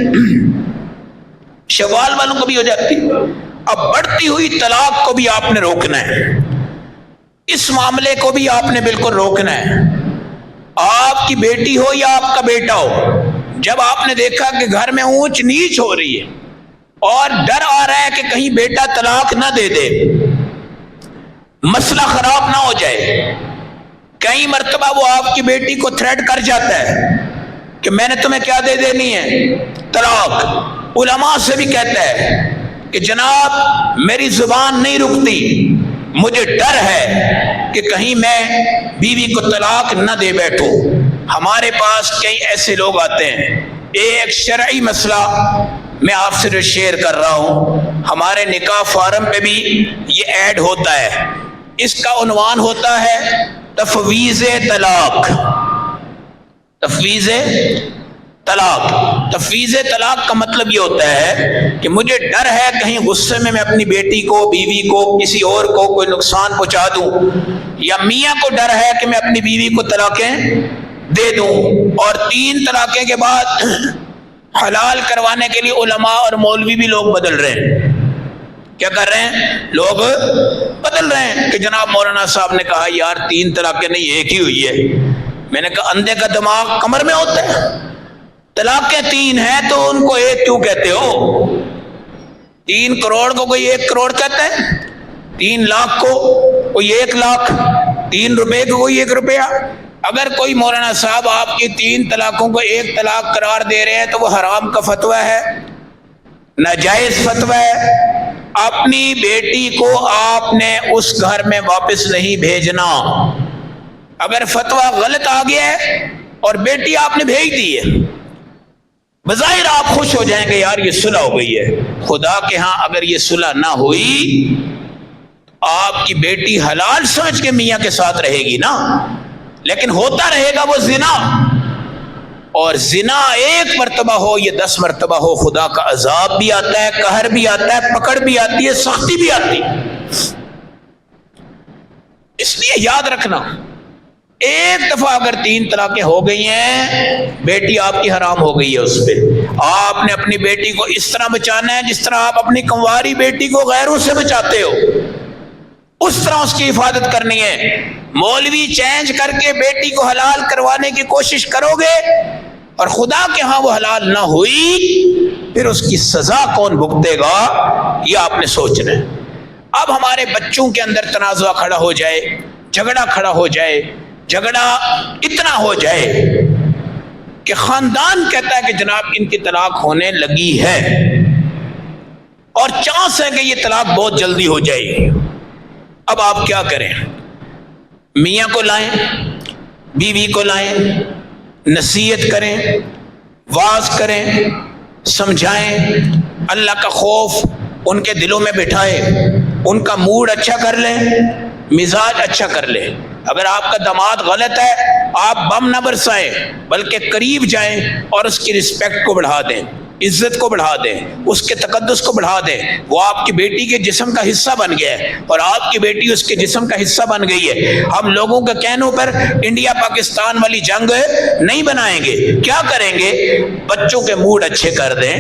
شوال والوں کو بھی ہو جاتی، اب بڑھتی ہوئی طلاق کو بھی آپ نے روکنا ہے، اس معاملے کو بھی آپ نے بالکل روکنا ہے۔ آپ کی بیٹی ہو یا آپ کا بیٹا ہو، جب آپ نے دیکھا کہ گھر میں اونچ نیچ ہو رہی ہے اور ڈر آ رہا ہے کہ کہیں بیٹا طلاق نہ دے دے، مسئلہ خراب نہ ہو جائے، کئی مرتبہ وہ آپ کی بیٹی کو تھریٹ کر جاتا ہے کہ میں نے تمہیں کیا دے دینی ہے، طلاق۔ علماء سے بھی کہتا ہے کہ جناب میری زبان نہیں رکتی، مجھے ڈر ہے کہ کہیں میں بیوی کو طلاق نہ دے بیٹھوں۔ ہمارے پاس کئی ایسے لوگ آتے ہیں، ایک شرعی مسئلہ میں آپ سے جو شیئر کر رہا ہوں، ہمارے نکاح فارم پہ بھی یہ ایڈ ہوتا ہے، اس کا عنوان ہوتا ہے تفویض طلاق۔ تفویض طلاق، تفویض طلاق کا مطلب یہ ہوتا ہے کہ مجھے ڈر ہے کہیں غصے میں اپنی بیٹی کو، بیوی کو، کسی اور کو کوئی نقصان پہنچا دوں، یا میاں کو ڈر ہے کہ میں اپنی بیوی کو طلاقیں دے دوں، اور 3 طلاقیں کے بعد حلال کروانے کے لیے علماء اور مولوی بھی لوگ بدل رہے ہیں۔ کیا کر رہے ہیں؟ لوگ بدل رہے ہیں کہ جناب مولانا صاحب نے کہا یار 3 طلاقیں نہیں، ایک ہی ہوئی ہے۔ میں نے کہا اندھے کا دماغ کمر میں ہوتا ہے، طلاقیں 3 ہیں تو ان کو ایک کیوں کہتے ہو؟ 3 کروڑ کو کوئی 1 کروڑ کہتا ہے، 3 لاکھ کو کوئی 1 لاکھ، 3 روپے کو کوئی 1 روپیہ۔ اگر کوئی مولانا صاحب آپ کی 3 طلاقوں کو 1 طلاق قرار دے رہے ہیں تو وہ حرام کا فتویٰ ہے، ناجائز فتویٰ ہے۔ اپنی بیٹی کو آپ نے اس گھر میں واپس نہیں بھیجنا۔ اگر فتویٰ غلط آ گیا ہے اور بیٹی آپ نے بھیج دی ہے، بظاہر آپ خوش ہو جائیں گے یار یہ صلح ہو گئی ہے، خدا کے ہاں اگر یہ صلح نہ ہوئی آپ کی بیٹی حلال سمجھ کے میاں کے ساتھ رہے گی نا، لیکن ہوتا رہے گا وہ زنا، اور زنا 1 مرتبہ ہو یا 10 مرتبہ ہو، خدا کا عذاب بھی آتا ہے، قہر بھی آتا ہے، پکڑ بھی آتی ہے، سختی بھی آتی ہے۔ اس لیے یاد رکھنا، 1 دفعہ اگر 3 طلاقیں ہو گئی ہیں، بیٹی آپ کی حرام ہو گئی ہے، اس پہ آپ نے اپنی بیٹی کو اس طرح بچانا ہے جس طرح آپ اپنی کنواری بیٹی کو غیروں سے بچاتے ہو، اس طرح اس کی حفاظت کرنی ہے۔ مولوی چینج کر کے بیٹی کو حلال کروانے کی کوشش کرو گے اور خدا کے ہاں وہ حلال نہ ہوئی، پھر اس کی سزا کون بھگتے گا یہ آپ نے سوچنا ہے۔ اب ہمارے بچوں کے اندر تنازع کھڑا ہو جائے، جھگڑا کھڑا ہو جائے، جھگڑا اتنا ہو جائے کہ خاندان کہتا ہے کہ جناب ان کی طلاق ہونے لگی ہے اور چانس ہے کہ یہ طلاق بہت جلدی ہو جائے گی۔ اب آپ کیا کریں؟ میاں کو لائیں، بیوی کو لائیں، نصیحت کریں، واعظ کریں، سمجھائیں، اللہ کا خوف ان کے دلوں میں بٹھائے، ان کا موڈ اچھا کر لیں، مزاج اچھا کر لیں۔ اگر آپ کا داماد غلط ہے آپ بم نہ برسائیں بلکہ قریب جائیں اور اس کی رسپیکٹ کو بڑھا دیں، عزت کو بڑھا دیں، اس کے تقدس کو بڑھا دیں۔ وہ آپ کی بیٹی کے جسم کا حصہ بن گیا ہے اور آپ کی بیٹی اس کے جسم کا حصہ بن گئی ہے۔ ہم لوگوں کے کہنوں پر انڈیا پاکستان والی جنگ نہیں بنائیں گے۔ کیا کریں گے؟ بچوں کے موڈ اچھے کر دیں،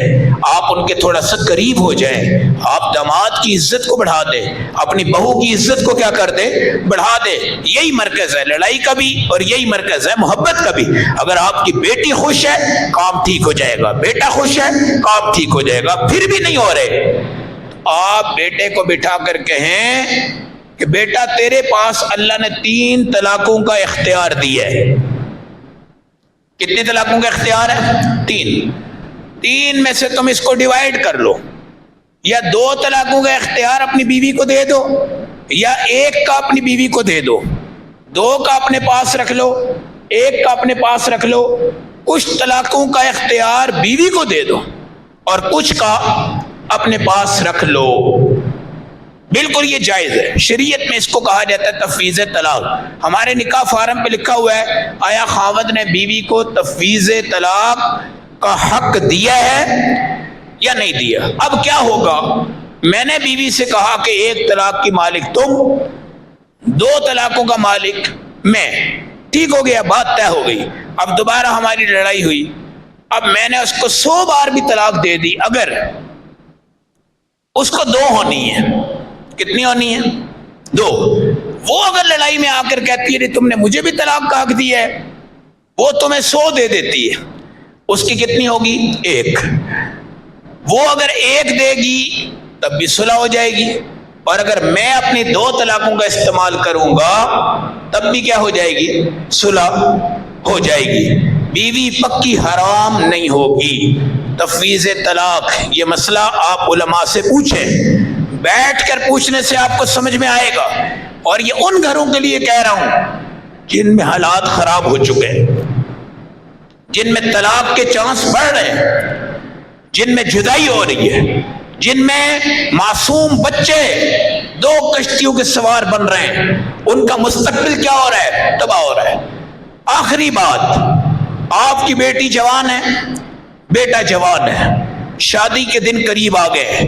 آپ ان کے تھوڑا سا قریب ہو جائیں، آپ داماد کی عزت کو بڑھا دیں، اپنی بہو کی عزت کو کیا کر دیں؟ بڑھا دیں۔ یہی مرکز ہے لڑائی کا بھی اور یہی مرکز ہے محبت کا بھی۔ اگر آپ کی بیٹی خوش ہے کام ٹھیک ہو جائے گا، بیٹا خوش ہے کام ٹھیک ہو جائے گا۔ پھر بھی نہیں ہو رہے، آپ بیٹے کو بٹھا کر کہیں کہ بیٹا تیرے پاس اللہ نے 3 طلاقوں کا اختیار دیا ہے۔ کتنی طلاقوں کا اختیار ہے؟ 3 میں سے تم اس کو ڈیوائیڈ کر لو، یا 2 طلاقوں کا اختیار اپنی بیوی کو دے دو یا 1 کا اپنی بیوی کو دے دو، 2 کا اپنے پاس رکھ لو، 1 کا اپنے پاس رکھ لو۔ کچھ طلاقوں کا اختیار بیوی کو دے دو اور کچھ کا اپنے پاس رکھ لو۔ بالکل یہ جائز ہے، شریعت میں اس کو کہا جاتا ہے تفویض طلاق۔ ہمارے نکاح فارم پہ لکھا ہوا ہے آیا خاوند نے بیوی کو تفویض طلاق کا حق دیا ہے یا نہیں دیا۔ اب کیا ہوگا، میں نے بیوی سے کہا کہ ایک طلاق کی مالک تم، دو طلاقوں کا مالک میں، ٹھیک ہو گیا، بات طے ہو گئی۔ اب دوبارہ ہماری لڑائی ہوئی، اب میں نے اس کو 100 بار بھی طلاق دے دی، اگر اس کو 2 ہونی ہے، کتنی ہونی ہے؟ 2۔ وہ اگر لڑائی میں آ کر کہتی ہے تم نے مجھے بھی طلاق کا حق دیا ہے، وہ تمہیں 100 دے دیتی ہے، اس کی کتنی ہوگی؟ 1۔ وہ اگر 1 دے گی تب بھی صلح ہو جائے گی، اور اگر میں اپنی 2 طلاقوں کا استعمال کروں گا تب بھی کیا ہو جائے گی؟ صلح ہو جائے گی۔ بیوی پکی حرام نہیں ہوگی۔ تفویض طلاق یہ مسئلہ آپ علماء سے پوچھیں، بیٹھ کر پوچھنے سے آپ کو سمجھ میں آئے گا۔ اور یہ ان گھروں کے لیے کہہ رہا ہوں جن میں حالات خراب ہو چکے ہیں، جن میں طلاق کے چانس بڑھ رہے ہیں، جن میں جدائی ہو رہی ہے، جن میں معصوم بچے 2 کشتیوں کے سوار بن رہے ہیں، ان کا مستقبل کیا ہو رہا ہے؟ تباہ ہو رہا ہے۔ آخری بات، آپ کی بیٹی جوان ہے، بیٹا جوان ہے، شادی کے دن قریب آ گئے،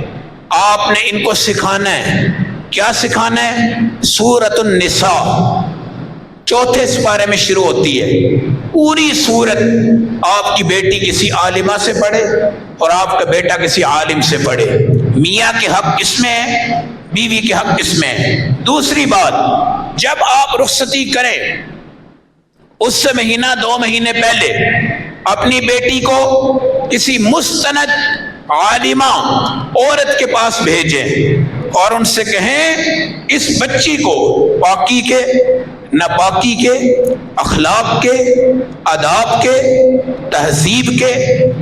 آپ نے ان کو سکھانا ہے۔ کیا سکھانا ہے؟ سورۃ النساء 4 سپارے میں شروع ہوتی ہے، پوری سورت آپ کی بیٹی کسی عالمہ سے پڑھے اور آپ کا بیٹا کسی عالم سے پڑھے۔ میاں کے حق کس میں ہے، بیوی کے حق کس میں ہے۔ دوسری بات، جب آپ رخصتی کریں اس سے مہینہ 2 مہینے پہلے اپنی بیٹی کو کسی مستند عالمہ عورت کے پاس بھیجیں اور ان سے کہیں اس بچی کو پاکی کے، ناپاکی کے، اخلاق کے، آداب کے، تہذیب کے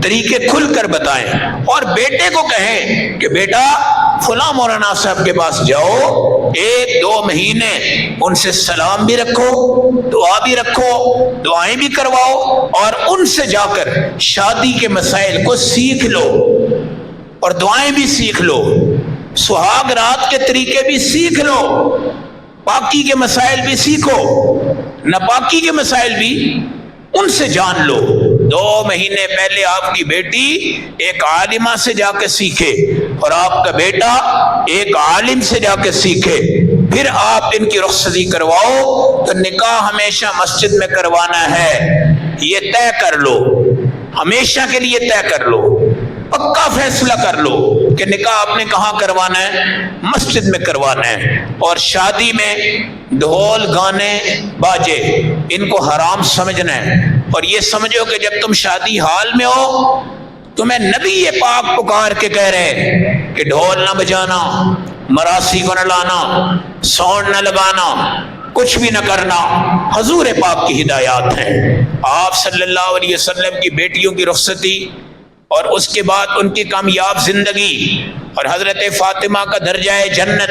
طریقے کھل کر بتائیں، اور بیٹے کو کہیں کہ بیٹا فلاں مولانا صاحب کے پاس جاؤ، 1-2 مہینے ان سے سلام بھی رکھو، دعا بھی رکھو، دعائیں بھی کرواؤ، اور ان سے جا کر شادی کے مسائل کو سیکھ لو اور دعائیں بھی سیکھ لو، سہاگ رات کے طریقے بھی سیکھ لو، پاکی کے مسائل بھی سیکھو، ناپاکی کے مسائل بھی ان سے جان لو۔ 2 مہینے پہلے آپ کی بیٹی ایک عالمہ سے جا کے سیکھے اور آپ کا بیٹا ایک عالم سے جا کے سیکھے، پھر آپ ان کی رخصتی کرواؤ۔ تو نکاح ہمیشہ مسجد میں کروانا ہے، یہ طے کر لو، ہمیشہ کے لیے طے کر لو، پکا فیصلہ کر لو کہ نکاح آپ نے کہاں کروانا ہے، مسجد میں کروانا ہے۔ اور شادی میں ڈھول گانے باجے ان کو حرام سمجھنا ہے، اور یہ سمجھو کہ جب تم شادی حال میں ہو تمہیں نبی پاک پکار کے کہہ رہے کہ ڈھول نہ بجانا، مراسی کو نہ لانا، ساؤنڈ نہ لگانا، کچھ بھی نہ کرنا، حضور پاک کی ہدایات ہیں۔ آپ صلی اللہ علیہ وسلم کی بیٹیوں کی رخصتی اور اس کے بعد ان کی کامیاب زندگی اور حضرت فاطمہ کا درجہ جنت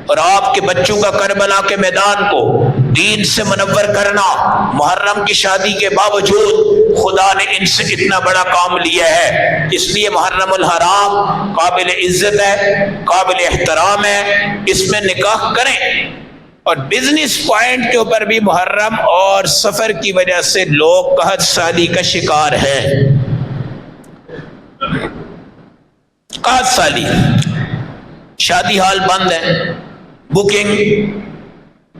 اور آپ کے بچوں کا کربلا کے میدان کو دین سے منور کرنا، محرم کی شادی کے باوجود خدا نے ان سے اتنا بڑا کام لیا ہے، اس لیے محرم الحرام قابل عزت ہے، قابل احترام ہے، اس میں نکاح کریں۔ اور بزنس پوائنٹ کے اوپر بھی محرم اور سفر کی وجہ سے لوگ قحط سالی کا شکار ہیں۔ قحط سالی، شادی ہال بند ہے، بکنگ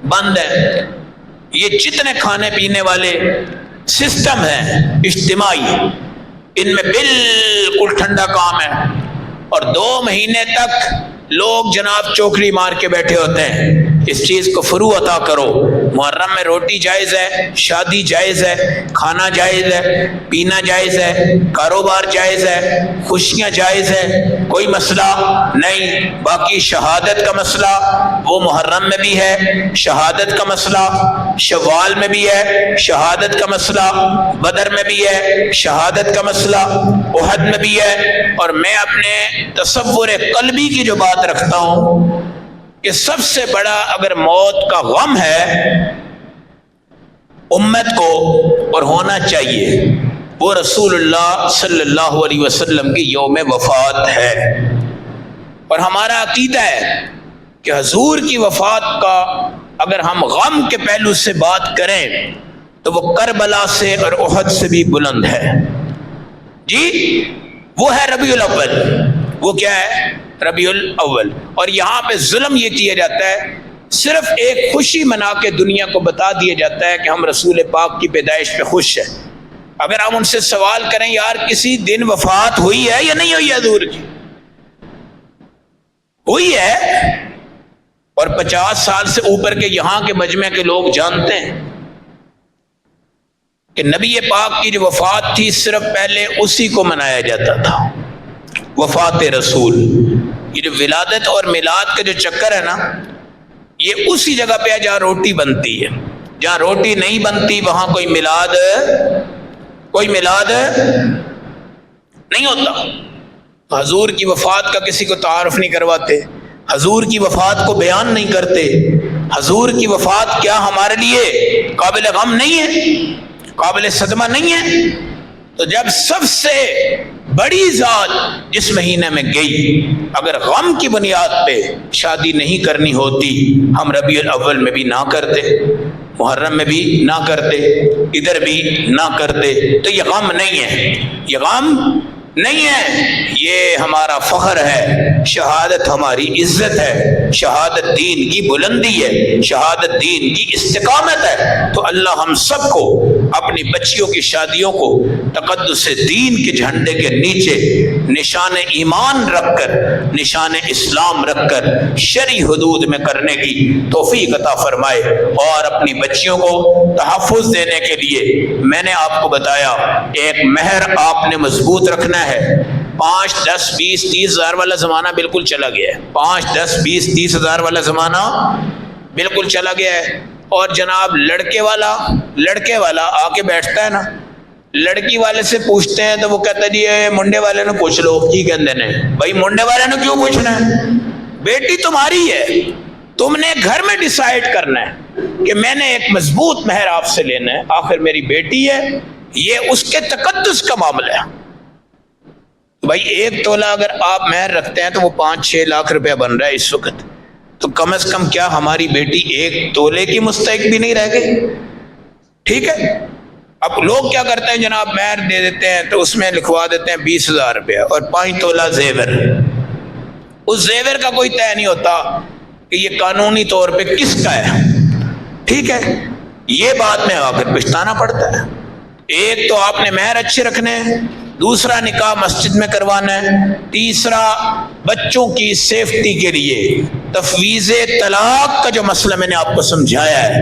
بند ہے، یہ جتنے کھانے پینے والے سسٹم ہیں اجتماعی، ان میں بالکل ٹھنڈا کام ہے، اور 2 مہینے تک لوگ جناب چوکری مار کے بیٹھے ہوتے ہیں۔ اس چیز کو فروغ عطا کرو۔ محرم میں روٹی جائز ہے، شادی جائز ہے، کھانا جائز ہے، پینا جائز ہے، کاروبار جائز ہے، خوشیاں جائز ہے، کوئی مسئلہ نہیں۔ باقی شہادت کا مسئلہ وہ محرم میں بھی ہے، شہادت کا مسئلہ شوال میں بھی ہے، شہادت کا مسئلہ بدر میں بھی ہے، شہادت کا مسئلہ احد میں بھی ہے۔ اور میں اپنے تصور قلبی کی جو بات رکھتا ہوں کہ سب سے بڑا اگر موت کا غم ہے امت کو اور ہونا چاہیے، وہ رسول اللہ صلی اللہ علیہ وسلم کی یوم وفات ہے۔ اور ہمارا عقیدہ ہے کہ حضور کی وفات کا اگر ہم غم کے پہلو سے بات کریں تو وہ کربلا سے اور احد سے بھی بلند ہے جی. وہ ہے ربیع الاول. وہ کیا ہے؟ ربیع الاول. اور یہاں پہ ظلم یہ کیا جاتا ہے، صرف ایک خوشی منا کے دنیا کو بتا دیا جاتا ہے کہ ہم رسول پاک کی پیدائش پہ خوش ہیں. اگر ہم ان سے سوال کریں یار کسی دن وفات ہوئی ہے یا نہیں ہوئی ہے حضور کی؟ ہوئی ہے. اور 50 سال سے اوپر کے یہاں کے مجمع کے لوگ جانتے ہیں کہ نبی پاک کی جو وفات تھی صرف پہلے اسی کو منایا جاتا تھا، وفات رسول. یہ جو ولادت اور میلاد کا جو چکر ہے نا، یہ اسی جگہ پہ ہے جہاں روٹی بنتی ہے. جہاں روٹی نہیں بنتی وہاں کوئی میلاد نہیں ہوتا. حضور کی وفات کا کسی کو تعارف نہیں کرواتے، حضور کی وفات کو بیان نہیں کرتے. حضور کی وفات کیا ہمارے لیے قابل غم نہیں ہے، قابل صدمہ نہیں ہے؟ تو جب سب سے بڑی ذات جس مہینے میں گئی، اگر غم کی بنیاد پہ شادی نہیں کرنی ہوتی، ہم ربیع الاول میں بھی نہ کرتے، محرم میں بھی نہ کرتے، ادھر بھی نہ کرتے. تو یہ غم نہیں ہے، یہ غم نہیں ہے، یہ ہمارا فخر ہے. شہادت ہماری عزت ہے، شہادت دین کی بلندی ہے، شہادت دین کی استقامت ہے. تو اللہ ہم سب کو اپنی بچیوں کی شادیوں کو تقدس دین کے جھنڈے کے نیچے نشان ایمان رکھ کر، نشان اسلام رکھ کر شرعی حدود میں کرنے کی توفیق عطا فرمائے. اور اپنی بچیوں کو تحفظ دینے کے لیے میں نے آپ کو بتایا ایک مہر آپ نے مضبوط رکھنا ہے. 5, 10, 20, 30 ہزار والا زمانہ بالکل چلا گیا ہے. 5, 10, 20, 30 ہزار والا زمانہ بالکل چلا گیا ہے. اور جناب لڑکے والا آ کے بیٹھتا ہے نا، لڑکی والے سے پوچھتے ہیں تو وہ کہتا ہے جی منڈے والے نے پوچھ لو کی کہندے نے. بھائی منڈے والے نے کیوں پوچھنا ہے؟ بیٹی تمہاری ہے، تم نے گھر میں ڈیسائیڈ کرنا ہے کہ میں نے ایک مضبوط مہر آپ سے لینا ہے، آخر میری بیٹی ہے. یہ اس کے تقدس کا معاملہ ہے. بھائی 1 تولہ اگر آپ مہر رکھتے ہیں تو وہ 5-6 لاکھ روپیہ بن رہا ہے اس وقت. تو کم از کم کیا ہماری بیٹی 1 تولے کی مستحق بھی نہیں رہ گئی؟ ٹھیک ہے. اب لوگ کیا کرتے ہیں جناب، مہر دے دیتے ہیں تو اس میں لکھوا دیتے ہیں 20,000 روپیہ اور 5 تولہ زیور. اس زیور کا کوئی طے نہیں ہوتا کہ یہ قانونی طور پہ کس کا ہے. ٹھیک ہے، یہ بات میں آ کر پچھتانا پڑتا ہے. ایک تو آپ نے مہر اچھے رکھنے ہیں، دوسرا نکاح مسجد میں کروانا ہے، تیسرا بچوں کی سیفٹی کے لیے تفویض طلاق کا جو مسئلہ میں نے آپ کو سمجھایا ہے،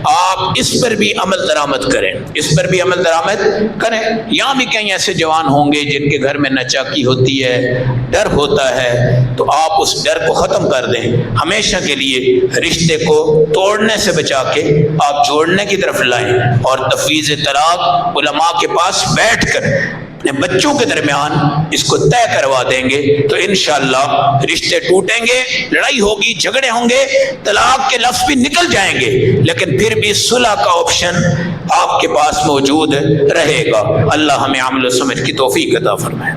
آپ اس پر بھی عمل درآمد کریں، اس پر بھی عمل درآمد کریں. یہاں بھی کہیں ایسے جوان ہوں گے جن کے گھر میں ناچاکی ہوتی ہے، ڈر ہوتا ہے، تو آپ اس ڈر کو ختم کر دیں. ہمیشہ کے لیے رشتے کو توڑنے سے بچا کے آپ جوڑنے کی طرف لائیں. اور تفویض طلاق علماء کے پاس بیٹھ کر اپنے بچوں کے درمیان اس کو طے کروا دیں گے تو انشاءاللہ رشتے ٹوٹیں گے، لڑائی ہوگی، جھگڑے ہوں گے، طلاق کے لفظ بھی نکل جائیں گے، لیکن پھر بھی صلح کا آپشن آپ کے پاس موجود رہے گا. اللہ ہمیں عمل و سمجھ کی توفیق عطا فرمائے.